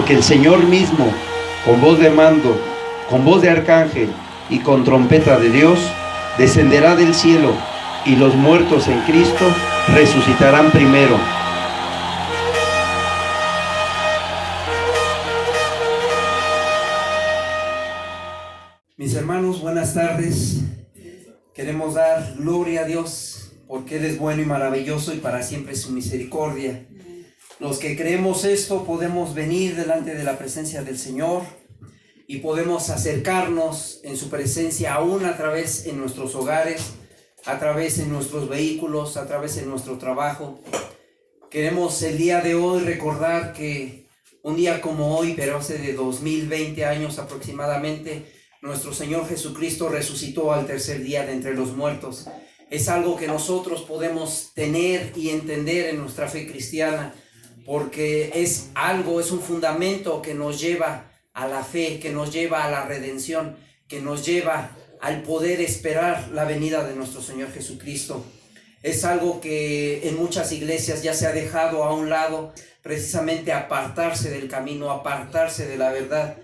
porque el Señor mismo, con voz de mando, con voz de arcángel y con trompeta de Dios, descenderá del cielo, y los muertos en Cristo resucitarán primero. Mis hermanos, buenas tardes. Queremos dar gloria a Dios porque Él es bueno y maravilloso y para siempre su misericordia. Los que creemos esto podemos venir delante de la presencia del Señor y podemos acercarnos en su presencia aún a través en nuestros hogares, a través en nuestros vehículos, a través en nuestro trabajo. Queremos el día de hoy recordar que un día como hoy, pero hace de 2020 años aproximadamente, nuestro Señor Jesucristo resucitó al tercer día de entre los muertos. Es algo que nosotros podemos tener y entender en nuestra fe cristiana, porque es un fundamento que nos lleva a la fe, que nos lleva a la redención, que nos lleva al poder esperar la venida de nuestro Señor Jesucristo. Es algo que en muchas iglesias ya se ha dejado a un lado, precisamente apartarse del camino, apartarse de la verdad.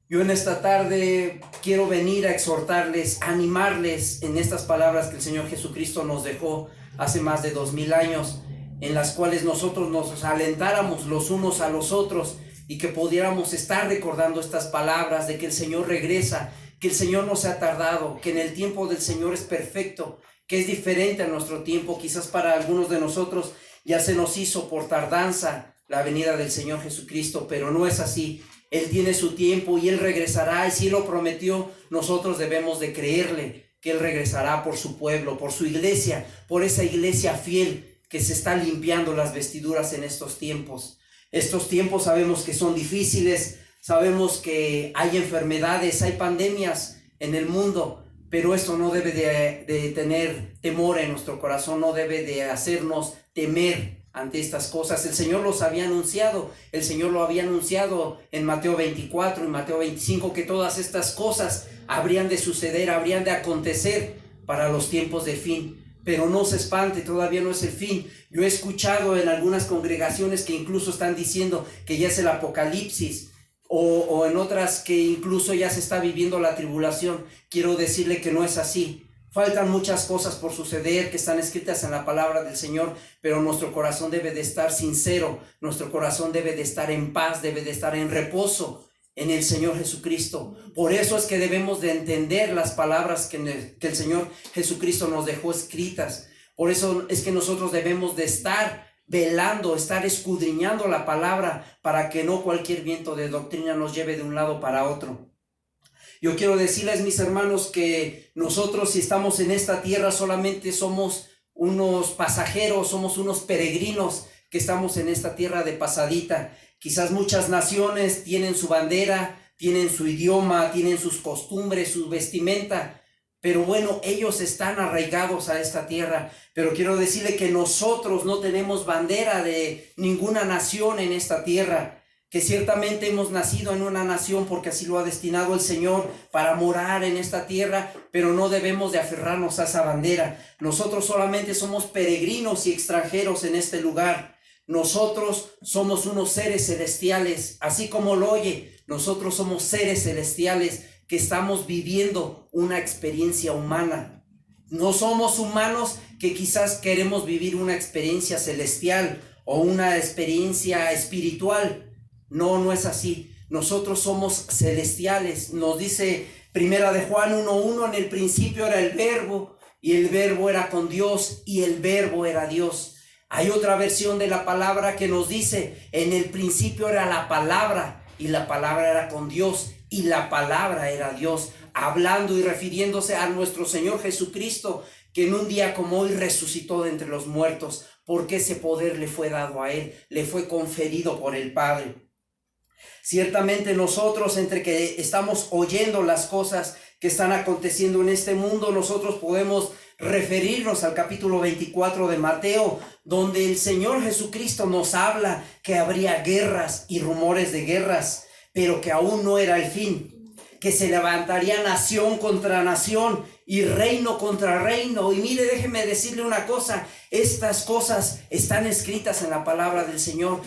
Yo en esta tarde quiero venir a exhortarles, a animarles en estas palabras que el Señor Jesucristo nos dejó hace más de 2000 años, en las cuales nosotros nos alentáramos los unos a los otros y que pudiéramos estar recordando estas palabras de que el Señor regresa, que el Señor no se ha tardado, que en el tiempo del Señor es perfecto, que es diferente a nuestro tiempo. Quizás para algunos de nosotros ya se nos hizo por tardanza la venida del Señor Jesucristo, pero no es así. Él tiene su tiempo y Él regresará, y si Él lo prometió, nosotros debemos de creerle que Él regresará por su pueblo, por su iglesia, por esa iglesia fiel que se está limpiando las vestiduras en estos tiempos. Estos tiempos sabemos que son difíciles, sabemos que hay enfermedades, hay pandemias en el mundo, pero esto no debe de tener temor en nuestro corazón, no debe de hacernos temer ante estas cosas. El Señor los había anunciado, el Señor lo había anunciado en Mateo 24 y Mateo 25, que todas estas cosas habrían de suceder, habrían de acontecer para los tiempos de fin. Pero no se espante, todavía no es el fin. Yo he escuchado en algunas congregaciones que incluso están diciendo que ya es el apocalipsis, o en otras que incluso ya se está viviendo la tribulación. Quiero decirle que no es así. Faltan muchas cosas por suceder que están escritas en la palabra del Señor, pero nuestro corazón debe de estar sincero, nuestro corazón debe de estar en paz, debe de estar en reposo en el Señor Jesucristo. Por eso es que debemos de entender las palabras que el Señor Jesucristo nos dejó escritas. Por eso es que nosotros debemos de estar velando, estar escudriñando la palabra para que no cualquier viento de doctrina nos lleve de un lado para otro. Yo quiero decirles, mis hermanos, que nosotros, si estamos en esta tierra, solamente somos unos pasajeros, somos unos peregrinos que estamos en esta tierra de pasadita. Quizás muchas naciones tienen su bandera, tienen su idioma, tienen sus costumbres, su vestimenta, pero bueno, ellos están arraigados a esta tierra. Pero quiero decirle que nosotros no tenemos bandera de ninguna nación en esta tierra, que ciertamente hemos nacido en una nación porque así lo ha destinado el Señor para morar en esta tierra, pero no debemos de aferrarnos a esa bandera. Nosotros solamente somos peregrinos y extranjeros en este lugar. Nosotros somos unos seres celestiales, así como lo oye, nosotros somos seres celestiales que estamos viviendo una experiencia humana. No somos humanos que quizás queremos vivir una experiencia celestial o una experiencia espiritual. No, no es así. Nosotros somos celestiales. Nos dice Primera de Juan 1:1, en el principio era el Verbo, y el Verbo era con Dios, y el Verbo era Dios. Hay otra versión de la palabra que nos dice, en el principio era la palabra, y la palabra era con Dios, y la palabra era Dios, hablando y refiriéndose a nuestro Señor Jesucristo, que en un día como hoy resucitó de entre los muertos, porque ese poder le fue dado a Él, le fue conferido por el Padre. Ciertamente nosotros, entre que estamos oyendo las cosas que están aconteciendo en este mundo, nosotros podemos referirnos al capítulo 24 de Mateo, donde el Señor Jesucristo nos habla que habría guerras y rumores de guerras, pero que aún no era el fin, que se levantaría nación contra nación y reino contra reino. Y mire, déjeme decirle una cosa, estas cosas están escritas en la palabra del Señor.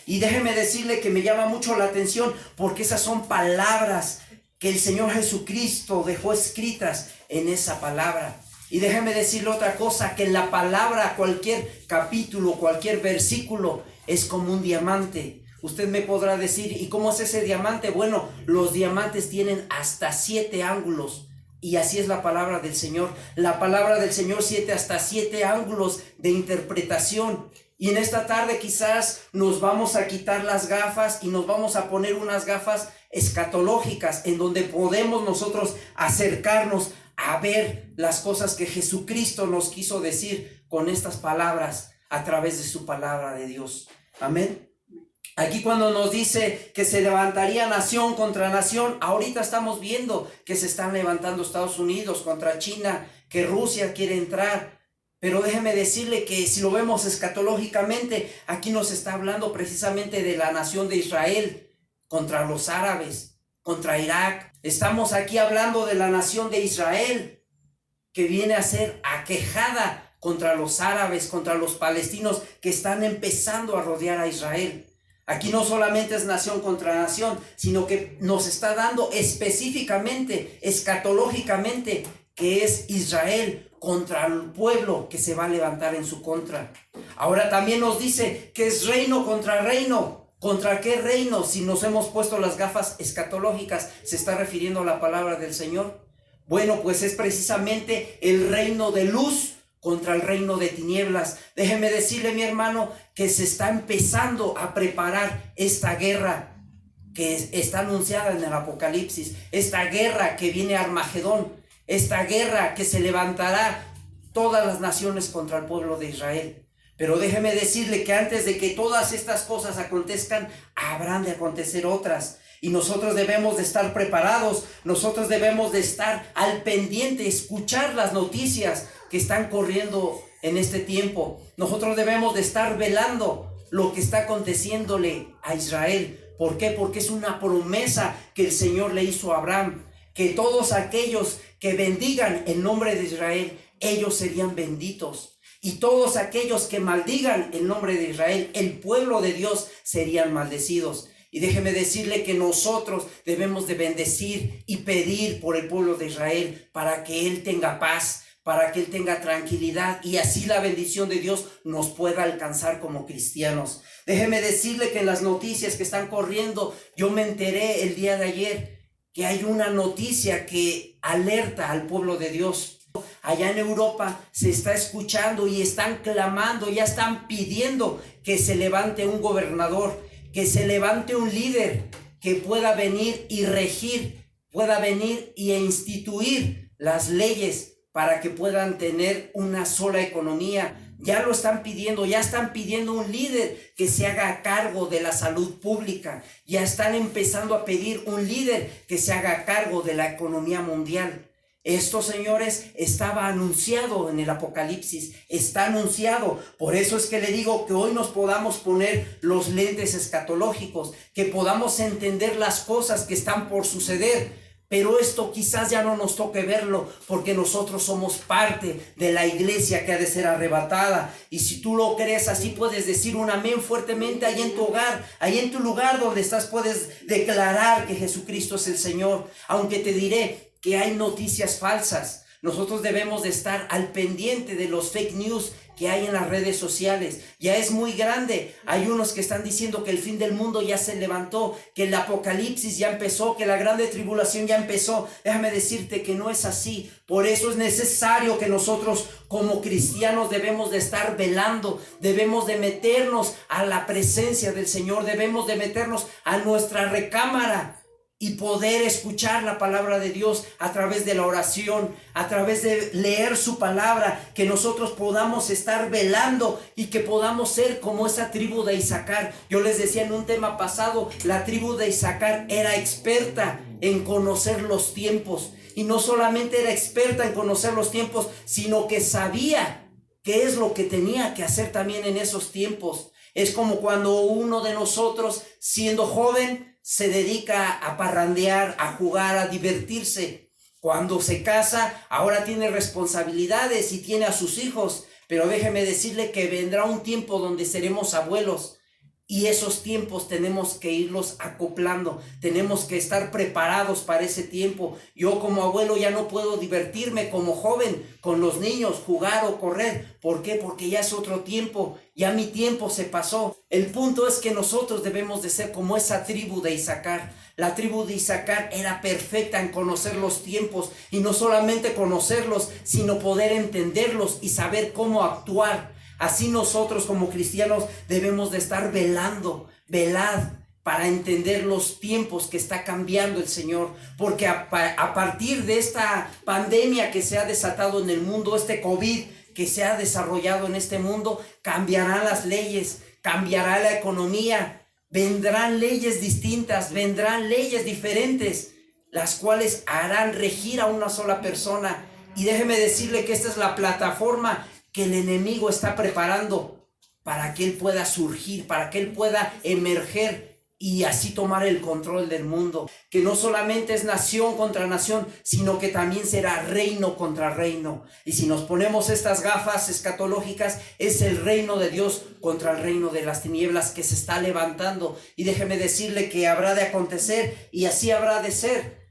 Y déjeme decirle que me llama mucho la atención porque esas son palabras que el Señor Jesucristo dejó escritas en esa palabra. Y déjeme decirle otra cosa, que en la palabra, cualquier capítulo, cualquier versículo es como un diamante. Usted me podrá decir, ¿y cómo es ese diamante? Bueno, los diamantes tienen hasta 7 ángulos. Y así es la palabra del Señor. La palabra del Señor, hasta 7 ángulos de interpretación. Y en esta tarde quizás nos vamos a quitar las gafas y nos vamos a poner unas gafas escatológicas en donde podemos nosotros acercarnos a ver las cosas que Jesucristo nos quiso decir con estas palabras a través de su palabra de Dios. Amén. Aquí cuando nos dice que se levantaría nación contra nación, ahorita estamos viendo que se están levantando Estados Unidos contra China, que Rusia quiere entrar. Pero déjeme decirle que si lo vemos escatológicamente, aquí nos está hablando precisamente de la nación de Israel contra los árabes, contra Irak. Estamos aquí hablando de la nación de Israel que viene a ser aquejada contra los árabes, contra los palestinos que están empezando a rodear a Israel. Aquí no solamente es nación contra nación, sino que nos está dando específicamente, escatológicamente, que es Israel contra el pueblo que se va a levantar en su contra. Ahora también nos dice que es reino contra reino. ¿Contra qué reino? Si nos hemos puesto las gafas escatológicas, ¿se está refiriendo a la palabra del Señor? Bueno, pues es precisamente el reino de luz contra el reino de tinieblas. Déjeme decirle, mi hermano, que se está empezando a preparar esta guerra que está anunciada en el Apocalipsis, esta guerra que viene a Armagedón, esta guerra que se levantará todas las naciones contra el pueblo de Israel. Pero déjeme decirle que antes de que todas estas cosas acontezcan, habrán de acontecer otras. Y nosotros debemos de estar preparados, nosotros debemos de estar al pendiente, escuchar las noticias que están corriendo en este tiempo. Nosotros debemos de estar velando lo que está aconteciéndole a Israel. ¿Por qué? Porque es una promesa que el Señor le hizo a Abraham, que todos aquellos que bendigan el nombre de Israel, ellos serían benditos. Y todos aquellos que maldigan el nombre de Israel, el pueblo de Dios, serían maldecidos. Y déjeme decirle que nosotros debemos de bendecir y pedir por el pueblo de Israel para que Él tenga paz, para que Él tenga tranquilidad y así la bendición de Dios nos pueda alcanzar como cristianos. Déjeme decirle que en las noticias que están corriendo, yo me enteré el día de ayer que hay una noticia que alerta al pueblo de Dios. Allá en Europa se está escuchando y están clamando, ya están pidiendo que se levante un gobernador, que se levante un líder que pueda venir y regir, pueda venir y instituir las leyes para que puedan tener una sola economía. Ya lo están pidiendo, ya están pidiendo un líder que se haga cargo de la salud pública. Ya están empezando a pedir un líder que se haga cargo de la economía mundial. Esto, señores, estaba anunciado en el Apocalipsis, está anunciado. Por eso es que le digo que hoy nos podamos poner los lentes escatológicos, que podamos entender las cosas que están por suceder. Pero esto quizás ya no nos toque verlo porque nosotros somos parte de la iglesia que ha de ser arrebatada. Y si tú lo crees así, puedes decir un amén fuertemente ahí en tu hogar, ahí en tu lugar donde estás, puedes declarar que Jesucristo es el Señor. Aunque te diré que hay noticias falsas, nosotros debemos de estar al pendiente de los fake news que hay en las redes sociales. Ya es muy grande. Hay unos que están diciendo que el fin del mundo ya se levantó, que el apocalipsis ya empezó, que la grande tribulación ya empezó. Déjame decirte que no es así. Por eso es necesario que nosotros como cristianos debemos de estar velando, debemos de meternos a la presencia del Señor, debemos de meternos a nuestra recámara y poder escuchar la palabra de Dios a través de la oración, a través de leer su palabra, que nosotros podamos estar velando y que podamos ser como esa tribu de Isaacar. Yo les decía en un tema pasado, la tribu de Isaacar era experta en conocer los tiempos, y no solamente era experta en conocer los tiempos, sino que sabía qué es lo que tenía que hacer también en esos tiempos. Es como cuando uno de nosotros, siendo joven, se dedica a parrandear, a jugar, a divertirse. Cuando se casa, ahora tiene responsabilidades y tiene a sus hijos. Pero déjeme decirle que vendrá un tiempo donde seremos abuelos. Y esos tiempos tenemos que irlos acoplando, tenemos que estar preparados para ese tiempo. Yo como abuelo ya no puedo divertirme como joven con los niños, jugar o correr. ¿Por qué? Porque ya es otro tiempo, ya mi tiempo se pasó. El punto es que nosotros debemos de ser como esa tribu de Isaacar. La tribu de Isaacar era perfecta en conocer los tiempos, y no solamente conocerlos, sino poder entenderlos y saber cómo actuar. Así nosotros como cristianos debemos de estar velando, velad para entender los tiempos que está cambiando el Señor, porque a partir de esta pandemia que se ha desatado en el mundo, este COVID que se ha desarrollado en este mundo, cambiarán las leyes, cambiará la economía, vendrán leyes distintas, vendrán leyes diferentes, las cuales harán regir a una sola persona. Y déjeme decirle que esta es la plataforma que el enemigo está preparando para que él pueda surgir, para que él pueda emerger y así tomar el control del mundo. Que no solamente es nación contra nación, sino que también será reino contra reino. Y si nos ponemos estas gafas escatológicas, es el reino de Dios contra el reino de las tinieblas que se está levantando. Y déjeme decirle que habrá de acontecer y así habrá de ser.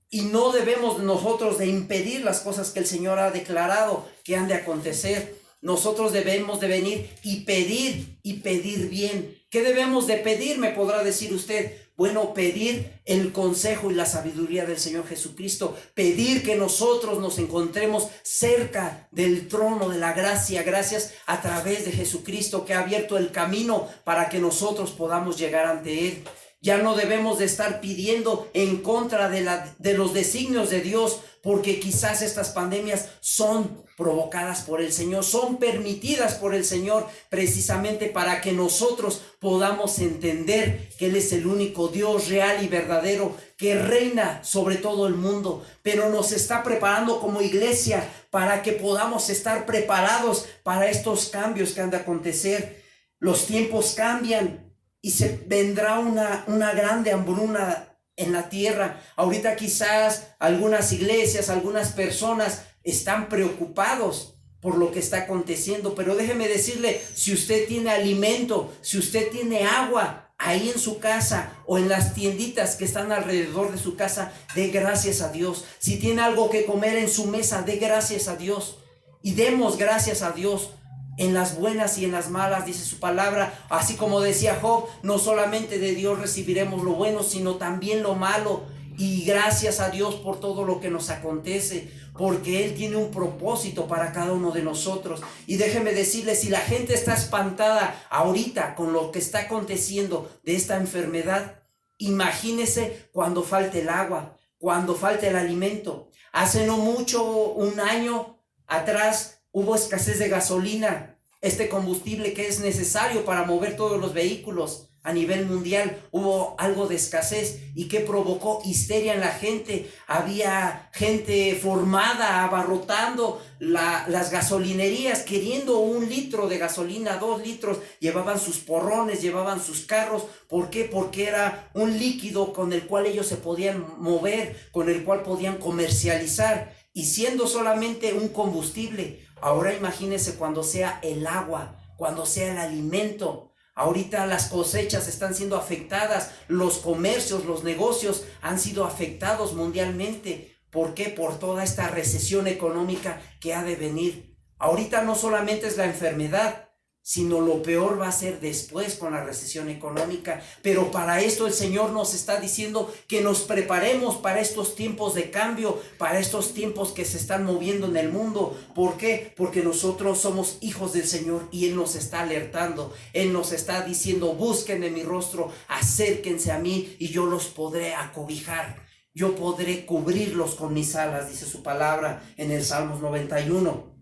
Y no debemos nosotros de impedir las cosas que el Señor ha declarado que han de acontecer. Nosotros debemos de venir y pedir bien. ¿Qué debemos de pedir? Me podrá decir usted. Bueno, pedir el consejo y la sabiduría del Señor Jesucristo. Pedir que nosotros nos encontremos cerca del trono de la gracia, gracias a través de Jesucristo, que ha abierto el camino para que nosotros podamos llegar ante Él. Ya no debemos de estar pidiendo en contra de los designios de Dios, porque quizás estas pandemias son provocadas por el Señor, son permitidas por el Señor, precisamente para que nosotros podamos entender que Él es el único Dios real y verdadero que reina sobre todo el mundo, pero nos está preparando como iglesia para que podamos estar preparados para estos cambios que han de acontecer. Los tiempos cambian. Y se vendrá una grande hambruna en la tierra. Ahorita quizás algunas iglesias, algunas personas están preocupados por lo que está aconteciendo. Pero déjeme decirle, si usted tiene alimento, si usted tiene agua ahí en su casa o en las tienditas que están alrededor de su casa, dé gracias a Dios. Si tiene algo que comer en su mesa, dé gracias a Dios. Y demos gracias a Dios. En las buenas y en las malas, dice su palabra, así como decía Job, no solamente de Dios recibiremos lo bueno, sino también lo malo. Y gracias a Dios por todo lo que nos acontece, porque Él tiene un propósito para cada uno de nosotros. Y déjeme decirle, si la gente está espantada ahorita con lo que está aconteciendo de esta enfermedad, imagínese cuando falte el agua, cuando falte el alimento. Hace no mucho, un año atrás, hubo escasez de gasolina, este combustible que es necesario para mover todos los vehículos a nivel mundial. Hubo algo de escasez y que provocó histeria en la gente. Había gente formada abarrotando las gasolinerías queriendo 1 litro de gasolina, 2 litros. Llevaban sus porrones, llevaban sus carros. ¿Por qué? Porque era un líquido con el cual ellos se podían mover, con el cual podían comercializar. Y siendo solamente un combustible, ahora imagínese cuando sea el agua, cuando sea el alimento. Ahorita las cosechas están siendo afectadas, los comercios, los negocios han sido afectados mundialmente. ¿Por qué? Por toda esta recesión económica que ha de venir. Ahorita no solamente es la enfermedad, sino lo peor va a ser después con la recesión económica. Pero para esto el Señor nos está diciendo que nos preparemos para estos tiempos de cambio, para estos tiempos que se están moviendo en el mundo. ¿Por qué? Porque nosotros somos hijos del Señor y Él nos está alertando. Él nos está diciendo, busquen en mi rostro, acérquense a mí y yo los podré acobijar. Yo podré cubrirlos con mis alas, dice su palabra en el Salmos 91.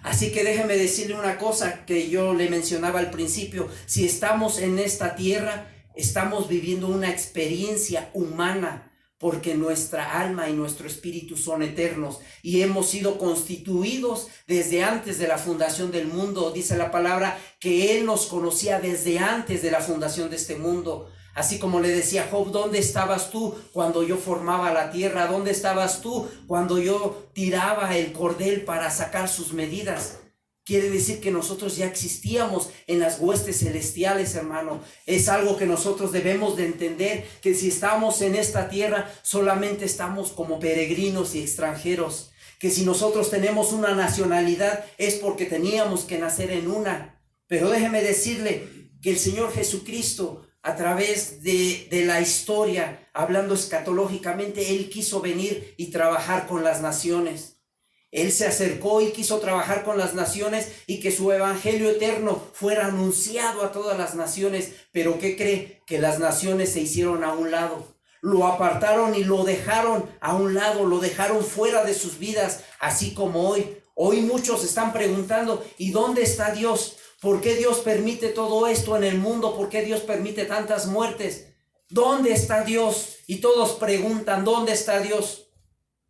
Así que déjeme decirle una cosa que yo le mencionaba al principio. Si estamos en esta tierra, estamos viviendo una experiencia humana, porque nuestra alma y nuestro espíritu son eternos y hemos sido constituidos desde antes de la fundación del mundo. Dice la palabra que Él nos conocía desde antes de la fundación de este mundo. Así como le decía Job, ¿dónde estabas tú cuando yo formaba la tierra? ¿Dónde estabas tú cuando yo tiraba el cordel para sacar sus medidas? quiere decir que nosotros ya existíamos en las huestes celestiales, hermano. Es algo que nosotros debemos de entender, que si estamos en esta tierra, solamente estamos como peregrinos y extranjeros. Que si nosotros tenemos una nacionalidad, es porque teníamos que nacer en una. Pero déjeme decirle que el Señor Jesucristo, a través de la historia, hablando escatológicamente, Él quiso venir y trabajar con las naciones. Él se acercó y quiso trabajar con las naciones y que su evangelio eterno fuera anunciado a todas las naciones. Pero ¿qué cree? Que las naciones se hicieron a un lado. Lo apartaron y lo dejaron a un lado, lo dejaron fuera de sus vidas, así como hoy. Hoy muchos están preguntando, ¿y dónde está Dios? ¿Por qué Dios permite todo esto en el mundo? ¿Por qué Dios permite tantas muertes? ¿Dónde está Dios? Y todos preguntan, ¿dónde está Dios?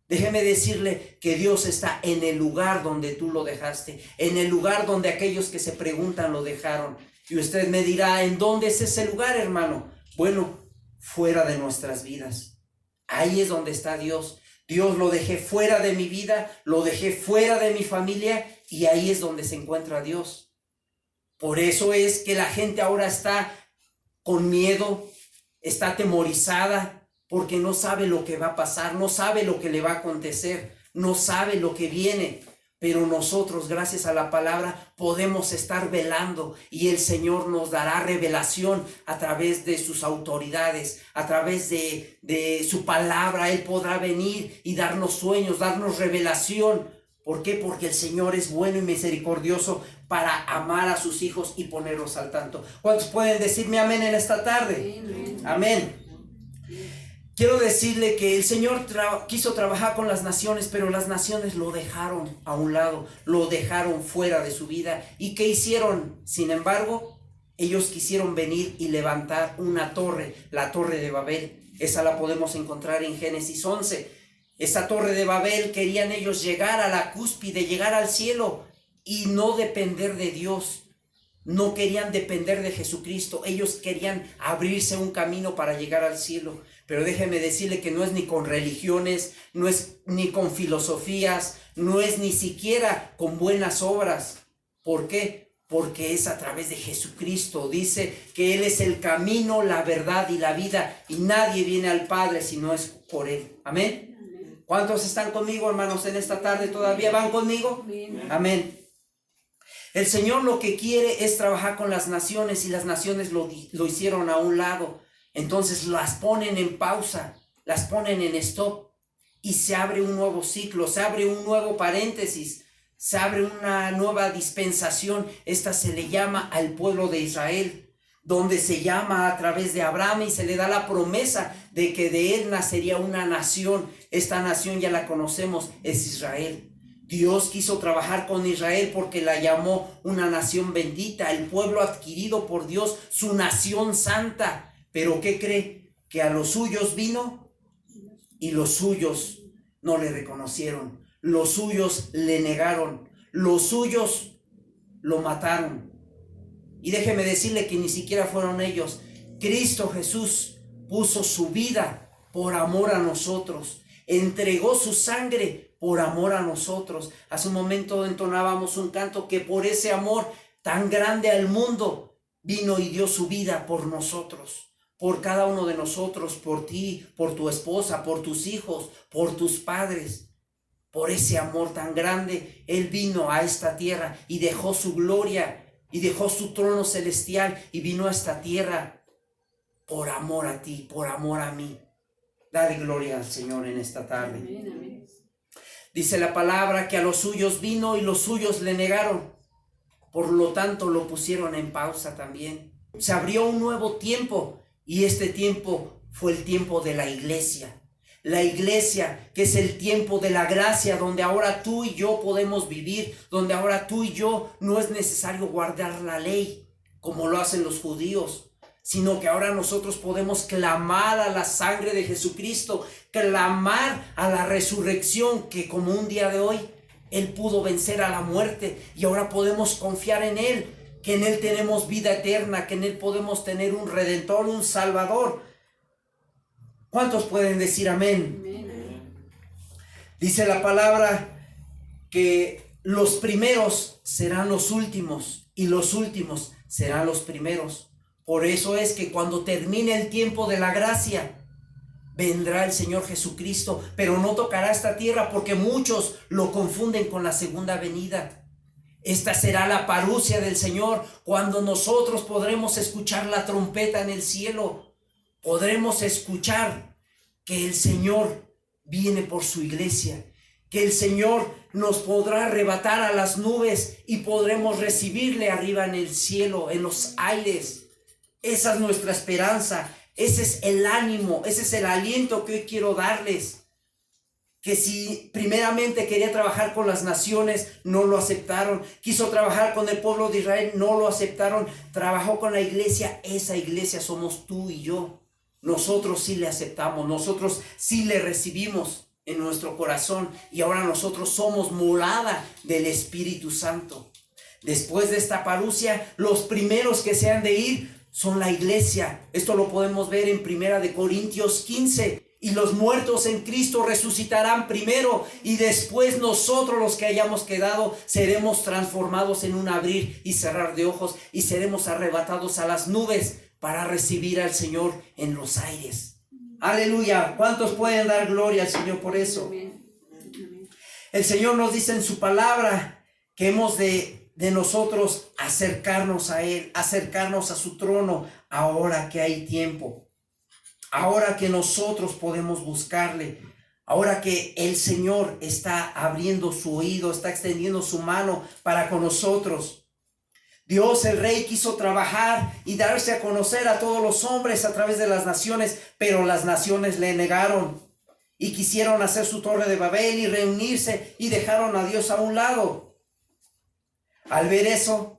Déjeme decirle que Dios está en el lugar donde tú lo dejaste, en el lugar donde aquellos que se preguntan lo dejaron. Y usted me dirá, ¿en dónde es ese lugar, hermano? Bueno, fuera de nuestras vidas. Ahí es donde está Dios. Dios lo dejé fuera de mi vida, lo dejé fuera de mi familia y ahí es donde se encuentra Dios. Por eso es que la gente ahora está con miedo, está atemorizada, porque no sabe lo que va a pasar, no sabe lo que le va a acontecer, no sabe lo que viene. Pero nosotros, gracias a la palabra, podemos estar velando y el Señor nos dará revelación a través de sus autoridades, a través de su palabra. Él podrá venir y darnos sueños, darnos revelación. ¿Por qué? Porque el Señor es bueno y misericordioso para amar a sus hijos y ponerlos al tanto. ¿Cuántos pueden decirme amén en esta tarde? Amén. Quiero decirle que el Señor quiso trabajar con las naciones, pero las naciones lo dejaron a un lado, lo dejaron fuera de su vida. ¿Y qué hicieron? Sin embargo, ellos quisieron venir y levantar una torre, la Torre de Babel. Esa la podemos encontrar en Génesis 11. Esa Torre de Babel, querían ellos llegar a la cúspide, llegar al cielo y no depender de Dios. No querían depender de Jesucristo. Ellos querían abrirse un camino para llegar al cielo. Pero déjeme decirle que no es ni con religiones, no es ni con filosofías, no es ni siquiera con buenas obras. ¿Por qué? Porque es a través de Jesucristo. Dice que Él es el camino, la verdad y la vida. Y nadie viene al Padre si no es por Él. Amén. ¿Cuántos están conmigo, hermanos, en esta tarde? ¿Todavía van conmigo? Amén. El Señor lo que quiere es trabajar con las naciones y las naciones lo hicieron a un lado. Entonces las ponen en pausa, las ponen en stop y se abre un nuevo ciclo, se abre un nuevo paréntesis, se abre una nueva dispensación. Esta se le llama al pueblo de Israel, donde se llama a través de Abraham y se le da la promesa de que de él nacería una nación. Esta nación ya la conocemos, es Israel. Dios quiso trabajar con Israel porque la llamó una nación bendita, el pueblo adquirido por Dios, su nación santa. Pero ¿qué cree? Que a los suyos vino y los suyos no le reconocieron, los suyos le negaron, los suyos lo mataron. Y déjeme decirle que ni siquiera fueron ellos. Cristo Jesús puso su vida por amor a nosotros, entregó su sangre por amor a nosotros. Hace un momento entonábamos un canto que por ese amor tan grande al mundo vino y dio su vida por nosotros, por cada uno de nosotros, por ti, por tu esposa, por tus hijos, por tus padres. Por ese amor tan grande, Él vino a esta tierra y dejó su gloria y dejó su trono celestial y vino a esta tierra por amor a ti, por amor a mí. Dale gloria al Señor en esta tarde. Amén, amén. Dice la palabra que a los suyos vino y los suyos le negaron. Por lo tanto, lo pusieron en pausa también. Se abrió un nuevo tiempo y este tiempo fue el tiempo de la iglesia. La iglesia, que es el tiempo de la gracia, donde ahora tú y yo podemos vivir, donde ahora tú y yo no es necesario guardar la ley como lo hacen los judíos, sino que ahora nosotros podemos clamar a la sangre de Jesucristo, clamar a la resurrección, que como un día de hoy Él pudo vencer a la muerte y ahora podemos confiar en Él, que en Él tenemos vida eterna, que en Él podemos tener un Redentor, un Salvador. ¿Cuántos pueden decir amén? Amén. Dice la palabra que los primeros serán los últimos y los últimos serán los primeros. Por eso es que cuando termine el tiempo de la gracia, vendrá el Señor Jesucristo, pero no tocará esta tierra porque muchos lo confunden con la segunda venida. Esta será la parusia del Señor, cuando nosotros podremos escuchar la trompeta en el cielo. Podremos escuchar que el Señor viene por su iglesia, que el Señor nos podrá arrebatar a las nubes y podremos recibirle arriba en el cielo, en los aires. Esa es nuestra esperanza, ese es el ánimo, ese es el aliento que hoy quiero darles. Que si primeramente quería trabajar con las naciones, no lo aceptaron. Quiso trabajar con el pueblo de Israel, no lo aceptaron. Trabajó con la iglesia, esa iglesia somos tú y yo. Nosotros sí le aceptamos, nosotros sí le recibimos en nuestro corazón y ahora nosotros somos morada del Espíritu Santo. Después de esta parusia, los primeros que se han de ir son la iglesia. Esto lo podemos ver en 1 Corintios 15. Y los muertos en Cristo resucitarán primero y después nosotros los que hayamos quedado seremos transformados en un abrir y cerrar de ojos y seremos arrebatados a las nubes para recibir al Señor en los aires. Aleluya. ¿Cuántos pueden dar gloria al Señor por eso? El Señor nos dice en su palabra que hemos de nosotros acercarnos a Él, acercarnos a su trono ahora que hay tiempo. Ahora que nosotros podemos buscarle, ahora que el Señor está abriendo su oído, está extendiendo su mano para con nosotros. Dios, el Rey, quiso trabajar y darse a conocer a todos los hombres a través de las naciones, pero las naciones le negaron y quisieron hacer su torre de Babel y reunirse y dejaron a Dios a un lado. Al ver eso,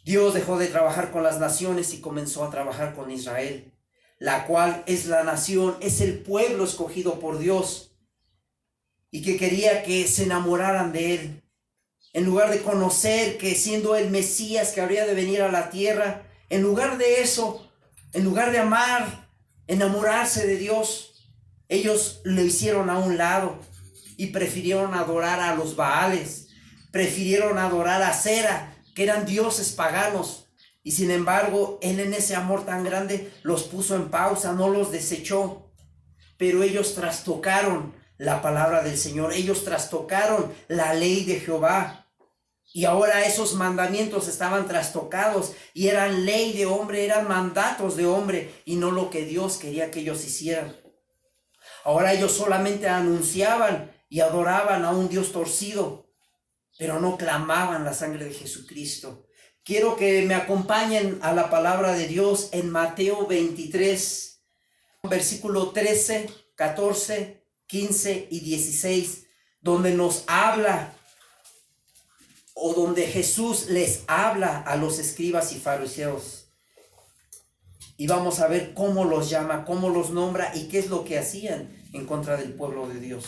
Dios dejó de trabajar con las naciones y comenzó a trabajar con Israel, la cual es la nación, es el pueblo escogido por Dios y que quería que se enamoraran de Él. En lugar de conocer que siendo el Mesías que habría de venir a la tierra, en lugar de eso, en lugar de amar, enamorarse de Dios, ellos lo hicieron a un lado y prefirieron adorar a los Baales, prefirieron adorar a Cera, que eran dioses paganos. Y sin embargo, Él en ese amor tan grande los puso en pausa, no los desechó. Pero ellos trastocaron la palabra del Señor, ellos trastocaron la ley de Jehová. Y ahora esos mandamientos estaban trastocados y eran ley de hombre, eran mandatos de hombre y no lo que Dios quería que ellos hicieran. Ahora ellos solamente anunciaban y adoraban a un Dios torcido, pero no clamaban la sangre de Jesucristo. Quiero que me acompañen a la palabra de Dios en Mateo 23, versículo 13, 14, 15 y 16, donde nos habla o donde Jesús les habla a los escribas y fariseos. Y vamos a ver cómo los llama, cómo los nombra y qué es lo que hacían en contra del pueblo de Dios.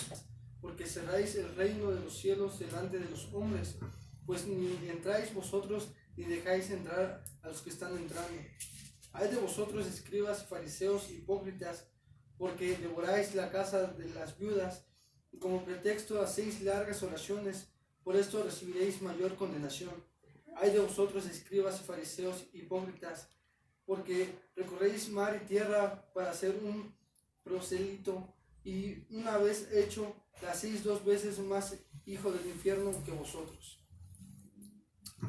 Porque cerráis el reino de los cielos delante de los hombres, pues ni entráis vosotros ni dejáis entrar a los que están entrando. Ay de vosotros, escribas, fariseos, hipócritas, porque devoráis la casa de las viudas, y como pretexto hacéis largas oraciones, por esto recibiréis mayor condenación. Ay de vosotros, escribas, fariseos, hipócritas, porque recorréis mar y tierra para ser un prosélito, y una vez hecho, le hacéis 2 veces más hijo del infierno que vosotros.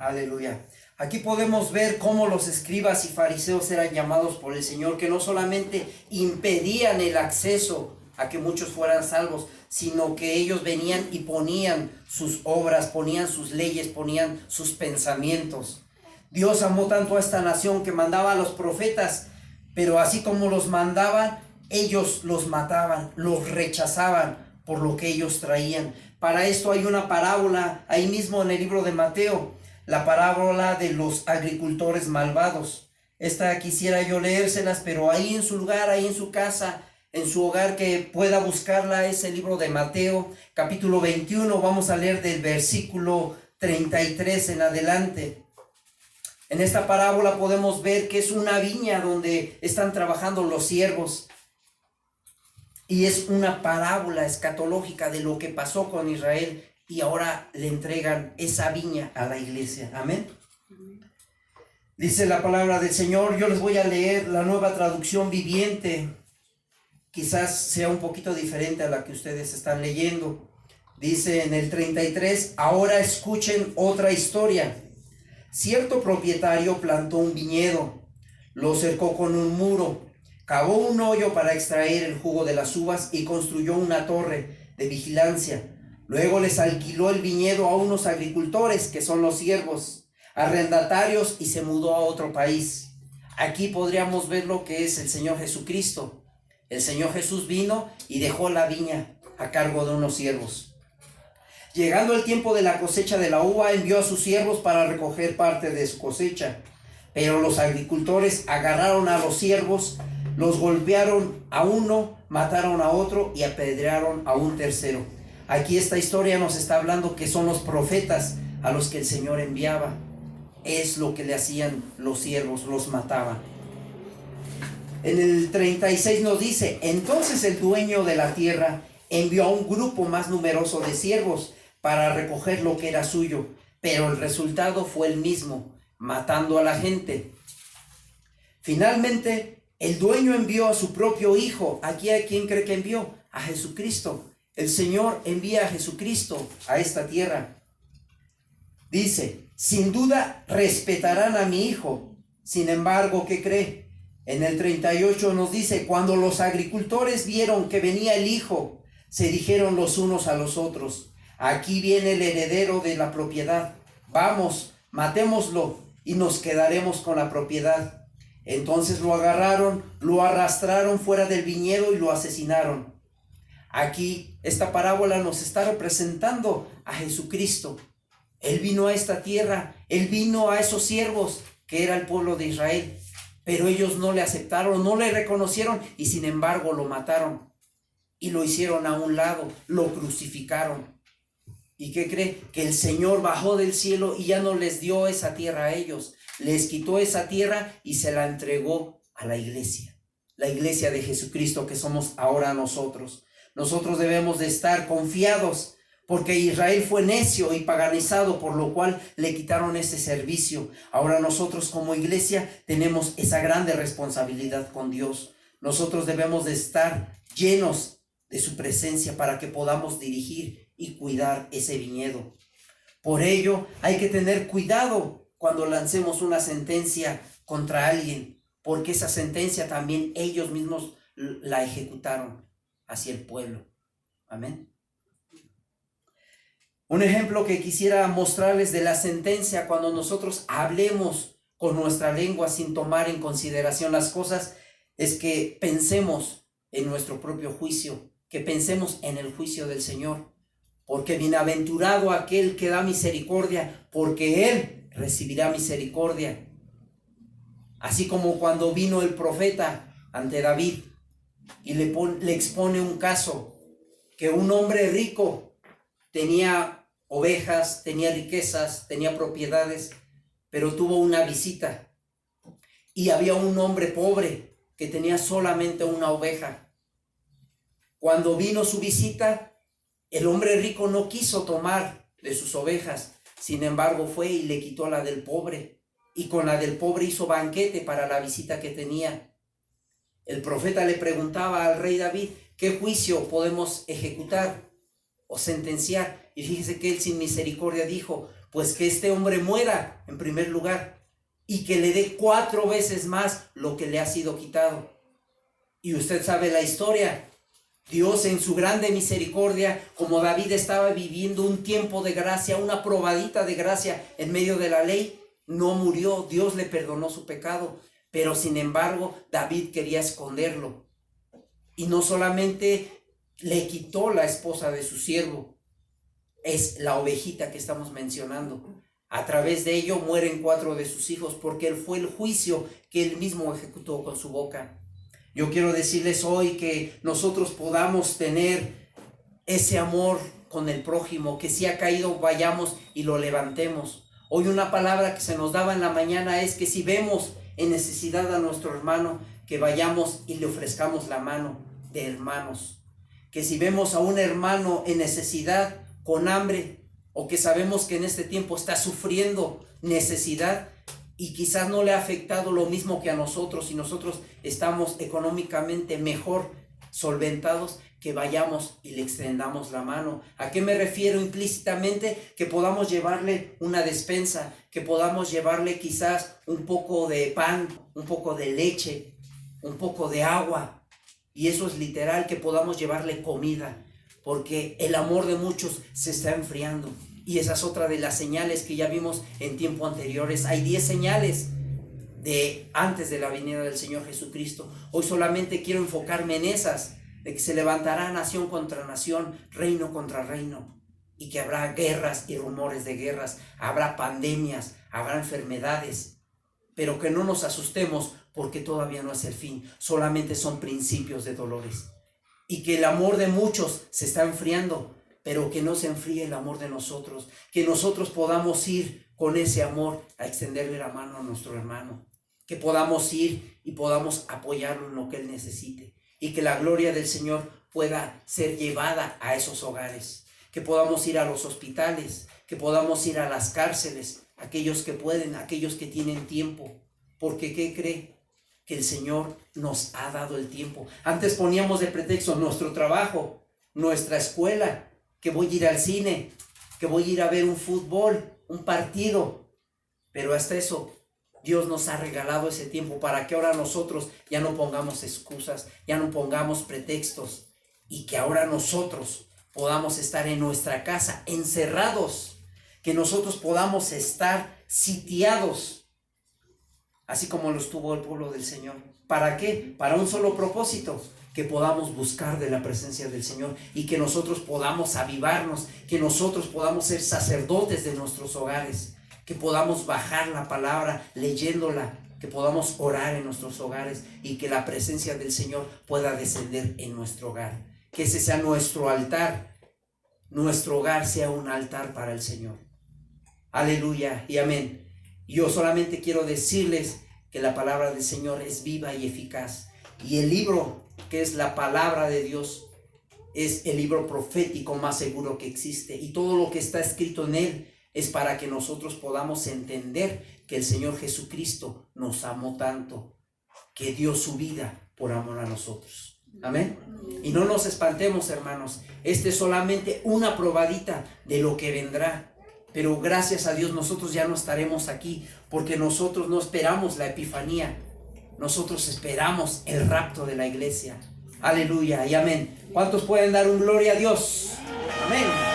Aleluya. Aquí podemos ver cómo los escribas y fariseos eran llamados por el Señor, que no solamente impedían el acceso a que muchos fueran salvos, sino que ellos venían y ponían sus obras, ponían sus leyes, ponían sus pensamientos. Dios amó tanto a esta nación que mandaba a los profetas, pero así como los mandaban, ellos los mataban, los rechazaban por lo que ellos traían. Para esto hay una parábola ahí mismo en el libro de Mateo, la parábola de los agricultores malvados. Esta quisiera yo leérselas, pero ahí en su lugar, ahí en su casa, en su hogar, que pueda buscarla, es el libro de Mateo, capítulo 21, vamos a leer del versículo 33 en adelante. En esta parábola podemos ver que es una viña donde están trabajando los siervos. Y es una parábola escatológica de lo que pasó con Israel y ahora le entregan esa viña a la iglesia. Amén. Dice la palabra del Señor. Yo les voy a leer la Nueva Traducción Viviente. Quizás sea un poquito diferente a la que ustedes están leyendo. Dice en el 33, ahora escuchen otra historia. Cierto propietario plantó un viñedo, lo cercó con un muro, cavó un hoyo para extraer el jugo de las uvas y construyó una torre de vigilancia. Luego les alquiló el viñedo a unos agricultores, que son los siervos, arrendatarios, y se mudó a otro país. Aquí podríamos ver lo que es el Señor Jesucristo. El Señor Jesús vino y dejó la viña a cargo de unos siervos. Llegando el tiempo de la cosecha de la uva, envió a sus siervos para recoger parte de su cosecha. Pero los agricultores agarraron a los siervos, los golpearon a uno, mataron a otro y apedrearon a un tercero. Aquí esta historia nos está hablando que son los profetas a los que el Señor enviaba. Es lo que le hacían los siervos, los mataban. En el 36 nos dice, entonces el dueño de la tierra envió a un grupo más numeroso de siervos para recoger lo que era suyo, pero el resultado fue el mismo, matando a la gente. Finalmente, el dueño envió a su propio hijo. ¿Aquí a quién cree que envió? A Jesucristo. El Señor envía a Jesucristo a esta tierra. Dice, sin duda respetarán a mi hijo. Sin embargo, ¿qué cree? En el 38 nos dice, cuando los agricultores vieron que venía el hijo, se dijeron los unos a los otros, aquí viene el heredero de la propiedad. Vamos, matémoslo y nos quedaremos con la propiedad. Entonces lo agarraron, lo arrastraron fuera del viñedo y lo asesinaron. Aquí esta parábola nos está representando a Jesucristo. Él vino a esta tierra, Él vino a esos siervos que era el pueblo de Israel, pero ellos no le aceptaron, no le reconocieron y sin embargo lo mataron y lo hicieron a un lado, lo crucificaron. ¿Y qué cree? Que el Señor bajó del cielo y ya no les dio esa tierra a ellos, les quitó esa tierra y se la entregó a la iglesia de Jesucristo que somos ahora nosotros. Nosotros debemos de estar confiados porque Israel fue necio y paganizado, por lo cual le quitaron ese servicio. Ahora nosotros como iglesia tenemos esa grande responsabilidad con Dios. Nosotros debemos de estar llenos de su presencia para que podamos dirigir y cuidar ese viñedo. Por ello hay que tener cuidado cuando lancemos una sentencia contra alguien, porque esa sentencia también ellos mismos la ejecutaron hacia el pueblo. Amén. Un ejemplo que quisiera mostrarles de la sentencia cuando nosotros hablemos con nuestra lengua sin tomar en consideración las cosas es que pensemos en nuestro propio juicio, que pensemos en el juicio del Señor, porque bienaventurado aquel que da misericordia, porque Él recibirá misericordia. Así como cuando vino el profeta ante David y le expone un caso, que un hombre rico tenía ovejas, tenía riquezas, tenía propiedades, pero tuvo una visita. Y había un hombre pobre que tenía solamente una oveja. Cuando vino su visita, el hombre rico no quiso tomar de sus ovejas. Sin embargo, fue y le quitó la del pobre. Y con la del pobre hizo banquete para la visita que tenía. El profeta le preguntaba al rey David, ¿qué juicio podemos ejecutar o sentenciar? Y fíjese que él sin misericordia dijo, pues que este hombre muera en primer lugar y que le dé 4 veces más lo que le ha sido quitado. Y usted sabe la historia. Dios en su grande misericordia, como David estaba viviendo un tiempo de gracia, una probadita de gracia en medio de la ley, no murió. Dios le perdonó su pecado, pero sin embargo David quería esconderlo. Y no solamente le quitó la esposa de su siervo, es la ovejita que estamos mencionando. A través de ello mueren 4 de sus hijos, porque él fue el juicio que él mismo ejecutó con su boca. Yo quiero decirles hoy que nosotros podamos tener ese amor con el prójimo, que si ha caído vayamos y lo levantemos. Hoy una palabra que se nos daba en la mañana es que si vemos en necesidad a nuestro hermano, que vayamos y le ofrezcamos la mano de hermanos. Que si vemos a un hermano en necesidad, con hambre, o que sabemos que en este tiempo está sufriendo necesidad y quizás no le ha afectado lo mismo que a nosotros, y nosotros estamos económicamente mejor solventados, que vayamos y le extendamos la mano. ¿A qué me refiero implícitamente? Que podamos llevarle una despensa, que podamos llevarle quizás un poco de pan, un poco de leche, un poco de agua, y eso es literal, que podamos llevarle comida, porque el amor de muchos se está enfriando. Y esa es otra de las señales que ya vimos en tiempos anteriores. Hay 10 señales de antes de la venida del Señor Jesucristo. Hoy solamente quiero enfocarme en esas, de que se levantará nación contra nación, reino contra reino, y que habrá guerras y rumores de guerras, habrá pandemias, habrá enfermedades, pero que no nos asustemos, porque todavía no es el fin, solamente son principios de dolores, y que el amor de muchos se está enfriando, pero que no se enfríe el amor de nosotros, que nosotros podamos ir con ese amor a extenderle la mano a nuestro hermano, que podamos ir y podamos apoyarlo en lo que él necesite, y que la gloria del Señor pueda ser llevada a esos hogares, que podamos ir a los hospitales, que podamos ir a las cárceles, aquellos que pueden, aquellos que tienen tiempo, porque ¿qué cree? Que el Señor nos ha dado el tiempo. Antes poníamos de pretexto nuestro trabajo, nuestra escuela, que voy a ir al cine, que voy a ir a ver un fútbol, un partido, pero hasta eso Dios nos ha regalado ese tiempo para que ahora nosotros ya no pongamos excusas, ya no pongamos pretextos, y que ahora nosotros podamos estar en nuestra casa encerrados, que nosotros podamos estar sitiados, así como lo estuvo el pueblo del Señor. ¿Para qué? Para un solo propósito, que podamos buscar de la presencia del Señor, y que nosotros podamos avivarnos, que nosotros podamos ser sacerdotes de nuestros hogares, que podamos bajar la palabra leyéndola, que podamos orar en nuestros hogares, y que la presencia del Señor pueda descender en nuestro hogar, que ese sea nuestro altar, nuestro hogar sea un altar para el Señor. Aleluya y amén. Yo solamente quiero decirles que la palabra del Señor es viva y eficaz, y el libro que es la palabra de Dios es el libro profético más seguro que existe, y todo lo que está escrito en él es para que nosotros podamos entender que el Señor Jesucristo nos amó tanto, que dio su vida por amor a nosotros. Amén. Y no nos espantemos, hermanos, este es solamente una probadita de lo que vendrá, pero gracias a Dios nosotros ya no estaremos aquí, porque nosotros no esperamos la epifanía, nosotros esperamos el rapto de la iglesia. Aleluya y amén. ¿Cuántos pueden dar un gloria a Dios? Amén.